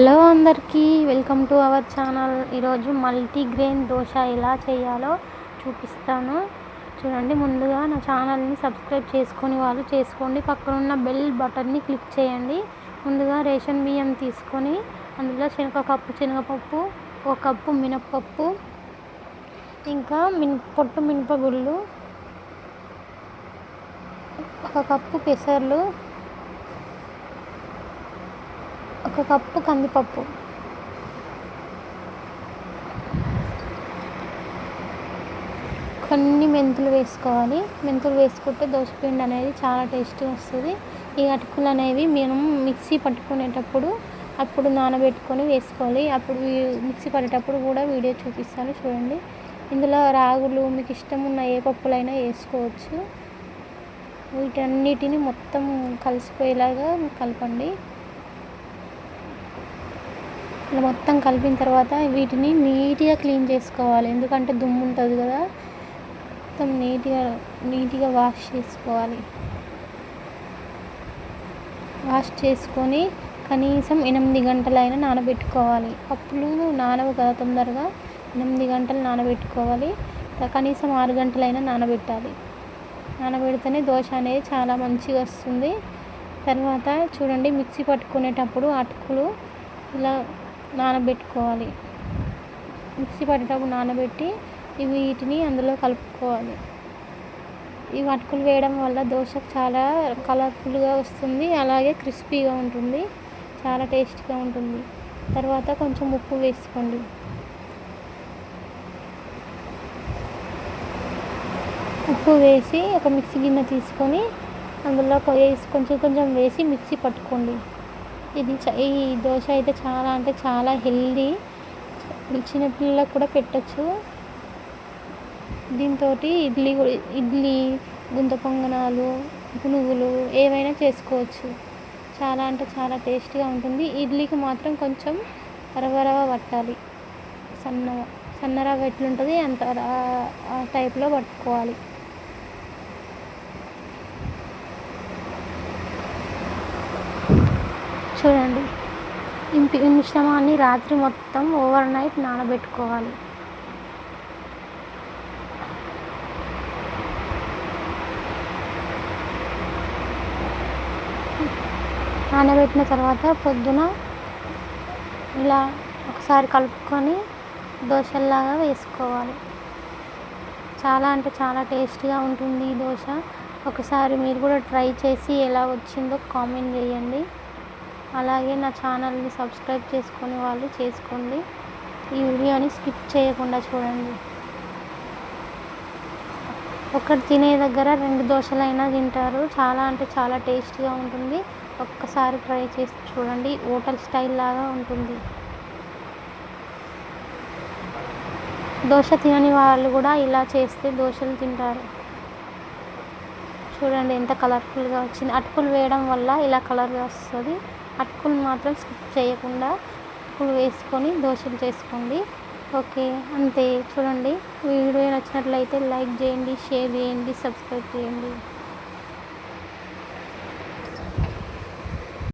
Hello అందరికీ, welcome to our channel. ఈరోజు multigrain dosa ఎలా చేయాలో చూపిస్తాను. చూడండి, ముందుగా నా ఛానల్ని సబ్స్క్రైబ్ చేసుకొని వాళ్ళు చేసుకోండి. పక్కనున్న బెల్ బటన్ని క్లిక్ చేయండి. ముందుగా రేషన్ బియ్యం తీసుకొని అందులో ఒక కప్పు శనగపప్పు, ఒక కప్పు మినప్పప్పు, ఇంకా పొట్టు మినపగుళ్ళు, ఒక కప్పు పెసర్లు, ఒక కప్పు కందిపప్పు, కొన్ని మెంతులు వేసుకోవాలి. మెంతులు వేసుకుంటే దోసపిండి అనేది చాలా టేస్టీ వస్తుంది. ఈ అటుకులు అనేవి మనం మిక్సీ పట్టుకునేటప్పుడు అప్పుడు నానబెట్టుకొని వేసుకోవాలి. అప్పుడు మిక్సీ పట్టేటప్పుడు కూడా వీడియో చూపిస్తాను, చూడండి. ఇందులో రాగులు, మీకు ఇష్టం ఉన్న ఏ పప్పులైనా వేసుకోవచ్చు. వీటన్నిటిని మొత్తం కలిసిపోయేలాగా కలపండి. ఇలా మొత్తం కలిపిన తర్వాత వీటిని నీట్గా క్లీన్ చేసుకోవాలి. ఎందుకంటే దుమ్ము ఉంటుంది కదా, మొత్తం నీట్గా వాష్ చేసుకోవాలి. వాష్ చేసుకొని కనీసం 8 గంటలైనా నానబెట్టుకోవాలి. పప్పులు నానవు కదా తొందరగా, 8 గంటలు నానబెట్టుకోవాలి. కనీసం 6 గంటలైనా నానబెట్టాలి. నానబెడితేనే దోశ అనేది చాలా మంచిగా వస్తుంది. తర్వాత చూడండి, మిక్సీ పట్టుకునేటప్పుడు అటుకులు ఇలా నానబెట్టుకోవాలి. మిక్సీ పట్టేటప్పుడు నానబెట్టి వీటిని అందులో కలుపుకోవాలి. ఈ అటుకులు వేయడం వల్ల దోశ చాలా కలర్ఫుల్గా వస్తుంది, అలాగే క్రిస్పీగా ఉంటుంది, చాలా టేస్ట్గా ఉంటుంది. తర్వాత కొంచెం ఉప్పు వేసుకోండి. ఉప్పు వేసి ఒక మిక్సీ గిన్నె తీసుకొని అందులో కొంచెం వేసి మిక్సీ పట్టుకోండి. ఈ దోశ అయితే చాలా అంటే చాలా హెల్దీ, చిన్నపిల్లలకు కూడా పెట్టచ్చు. దీంతో ఇడ్లీ, గుంత పొంగనాలు, పునుగులు ఏవైనా చేసుకోవచ్చు. చాలా అంటే చాలా టేస్టీగా ఉంటుంది. ఇడ్లీకి మాత్రం కొంచెం రవ పట్టాలి, సన్నరవ ఎట్లుంటుంది అంత ఆ టైప్లో పట్టుకోవాలి. చూడండి, ఈ మిశ్రమాన్ని రాత్రి మొత్తం ఓవర్ నైట్ నానబెట్టుకోవాలి. నానబెట్టిన తర్వాత పొద్దున ఇలా ఒకసారి కలుపుకొని దోశల్లాగా వేసుకోవాలి. చాలా అంటే చాలా టేస్టీగా ఉంటుంది ఈ దోశ. ఒకసారి మీరు కూడా ట్రై చేసి ఎలా వచ్చిందో కామెంట్ చేయండి. అలాగే నా ఛానల్ని సబ్స్క్రైబ్ చేసుకొని వాళ్ళు చేసుకోండి. ఈ వీడియోని స్కిప్ చేయకుండా చూడండి. ఒకటి తినే దగ్గర 2 దోశలైనా తింటారు. చాలా అంటే చాలా టేస్టీగా ఉంటుంది. ఒక్కసారి ట్రై చేసి చూడండి, హోటల్ స్టైల్ లాగా ఉంటుంది. దోశ తినని వాళ్ళు కూడా ఇలా చేస్తే దోశలు తింటారు. చూడండి ఎంత కలర్ఫుల్గా వచ్చింది. అటుకులు వేయడం వల్ల ఇలా కలర్గా వస్తుంది. అటుకులు మాత్రం స్కిప్ చేయకుండా అటుకులు వేసుకొని దోశలు చేసుకోండి. ఓకే, అంతే. చూడండి, వీడియో నచ్చినట్లయితే లైక్ చేయండి, షేర్ చేయండి, సబ్స్క్రైబ్ చేయండి.